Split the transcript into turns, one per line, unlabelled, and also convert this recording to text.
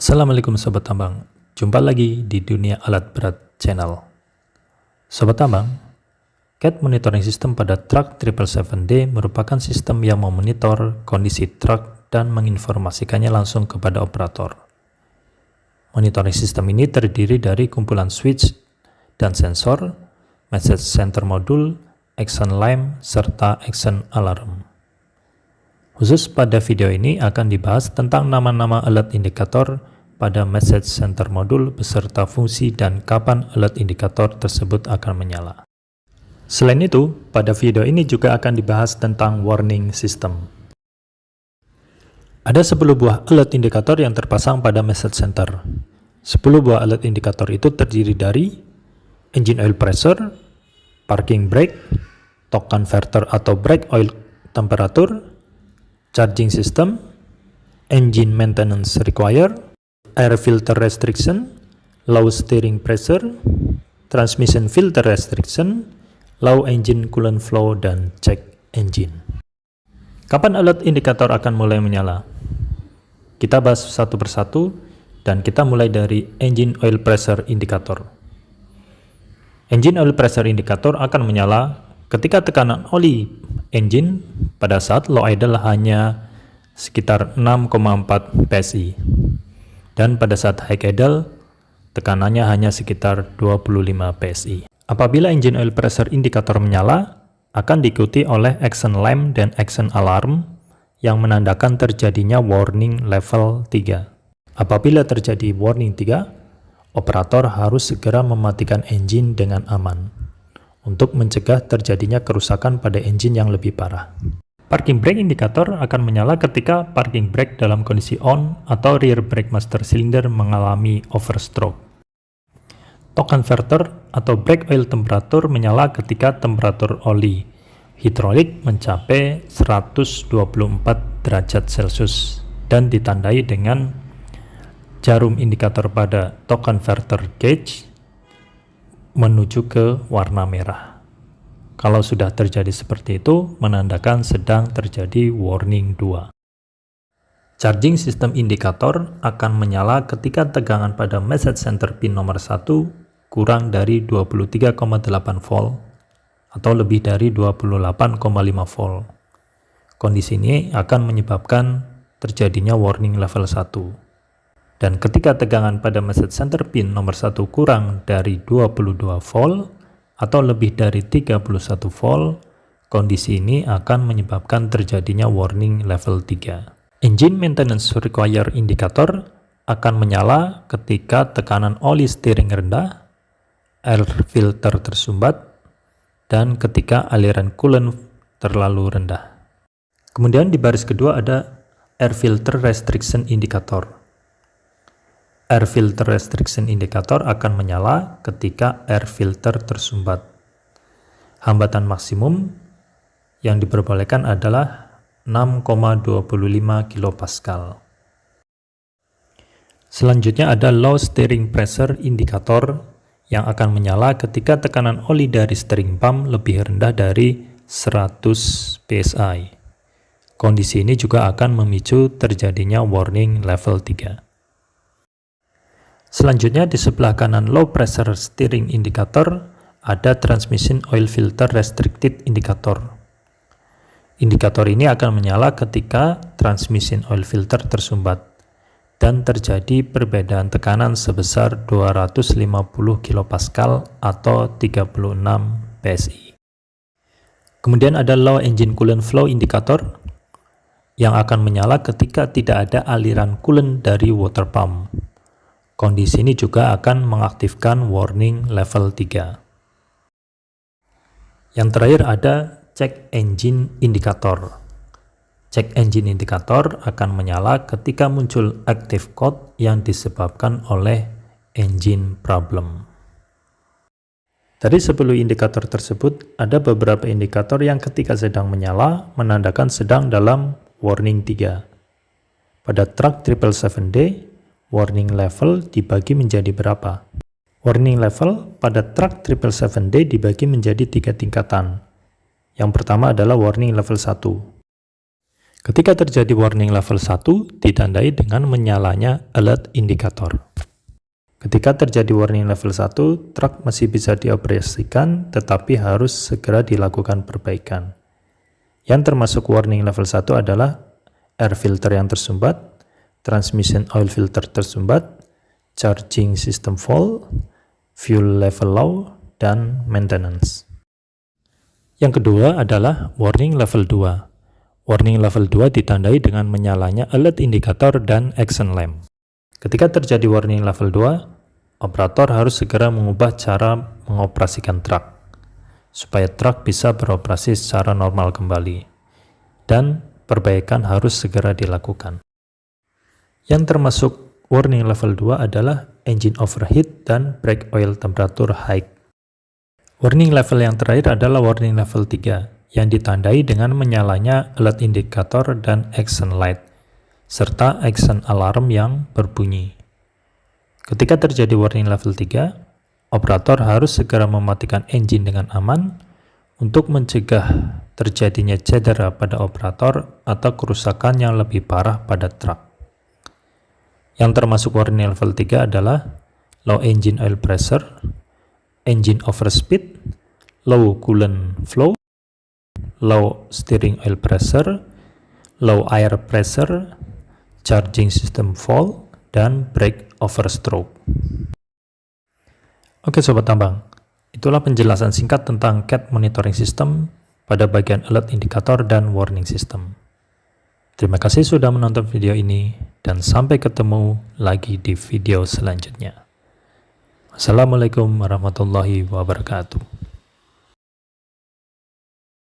Assalamualaikum Sobat Tambang, jumpa lagi di Dunia Alat Berat Channel. Sobat Tambang, CAT Monitoring System pada truk 777D merupakan sistem yang memonitor kondisi truk dan menginformasikannya langsung kepada operator. Monitoring system ini terdiri dari kumpulan switch dan sensor, message center module, action lamp, serta action alarm. Khusus pada video ini akan dibahas tentang nama-nama alert indikator pada message center module beserta fungsi dan kapan alert indikator tersebut akan menyala. Selain itu, pada video ini juga akan dibahas tentang warning system. Ada 10 buah alert indikator yang terpasang pada message center. 10 buah alert indikator itu terdiri dari engine oil pressure, parking brake, torque converter atau brake oil temperature, charging system, engine maintenance required, air filter restriction, low steering pressure, transmission filter restriction, low engine coolant flow, dan check engine. Kapan alert indikator akan mulai menyala? Kita bahas satu persatu dan kita mulai dari engine oil pressure indicator. Engine oil pressure indicator akan menyala ketika tekanan oli engine pada saat low idle hanya sekitar 6,4 PSI dan pada saat high idle tekanannya hanya sekitar 25 PSI. Apabila engine oil pressure indicator menyala, akan diikuti oleh action lamp dan action alarm yang menandakan terjadinya warning level 3. Apabila terjadi warning 3, operator harus segera mematikan engine dengan aman untuk mencegah terjadinya kerusakan pada engine yang lebih parah. Parking brake indikator akan menyala ketika parking brake dalam kondisi on atau rear brake master cylinder mengalami overstroke. Torque converter atau brake oil temperature menyala ketika temperatur oli hidrolik mencapai 124 derajat Celcius dan ditandai dengan jarum indikator pada torque converter gauge menuju ke warna merah. Kalau sudah terjadi seperti itu, menandakan sedang terjadi warning 2. Charging system indikator akan menyala ketika tegangan pada message center pin nomor 1 kurang dari 23,8 volt atau lebih dari 28,5 volt. Kondisi ini akan menyebabkan terjadinya warning level 1. Dan ketika tegangan pada message center pin nomor 1 kurang dari 22 volt atau lebih dari 31 volt, kondisi ini akan menyebabkan terjadinya warning level 3. Engine maintenance required indikator akan menyala ketika tekanan oli steering rendah, air filter tersumbat, dan ketika aliran coolant terlalu rendah. Kemudian di baris kedua ada air filter restriction indicator. Air filter restriction indicator akan menyala ketika air filter tersumbat. Hambatan maksimum yang diperbolehkan adalah 6,25 kPa. Selanjutnya ada low steering pressure indicator yang akan menyala ketika tekanan oli dari steering pump lebih rendah dari 100 PSI. Kondisi ini juga akan memicu terjadinya warning level 3. Selanjutnya di sebelah kanan low pressure steering indicator ada transmission oil filter restricted indicator. Indikator ini akan menyala ketika transmission oil filter tersumbat dan terjadi perbedaan tekanan sebesar 250 kPa atau 36 PSI. Kemudian ada low engine coolant flow indicator yang akan menyala ketika tidak ada aliran coolant dari water pump. Kondisi ini juga akan mengaktifkan warning level 3. Yang terakhir ada check engine indicator. Check engine indicator akan menyala ketika muncul active code yang disebabkan oleh engine problem. Dari 10 indikator tersebut, ada beberapa indikator yang ketika sedang menyala menandakan sedang dalam warning 3. Pada truk 777D, warning level dibagi menjadi berapa? Warning level pada truk 777D dibagi menjadi 3 tingkatan. Yang pertama adalah warning level 1. Ketika terjadi warning level 1, ditandai dengan menyalanya alert indikator. Ketika terjadi warning level 1, truk masih bisa dioperasikan, tetapi harus segera dilakukan perbaikan. Yang termasuk warning level 1 adalah air filter yang tersumbat, transmission oil filter tersumbat, charging system fault, fuel level low, dan maintenance. Yang kedua adalah warning level 2. Warning level 2 ditandai dengan menyalanya alert indikator dan action lamp. Ketika terjadi warning level 2, operator harus segera mengubah cara mengoperasikan truk, supaya truk bisa beroperasi secara normal kembali, dan perbaikan harus segera dilakukan. Yang termasuk warning level 2 adalah engine overheat dan brake oil temperature high. Warning level yang terakhir adalah warning level 3, yang ditandai dengan menyalanya alert indikator dan action light, serta action alarm yang berbunyi. Ketika terjadi warning level 3, operator harus segera mematikan engine dengan aman untuk mencegah terjadinya cedera pada operator atau kerusakan yang lebih parah pada truk. Yang termasuk warning level 3 adalah low engine oil pressure, engine overspeed, low coolant flow, low steering oil pressure, low air pressure, charging system fault, dan brake overstroke. Oke Sobat Tambang, itulah penjelasan singkat tentang CAT monitoring system pada bagian alert indikator dan warning system. Terima kasih sudah menonton video ini, dan sampai ketemu lagi di video selanjutnya. Wassalamualaikum warahmatullahi wabarakatuh.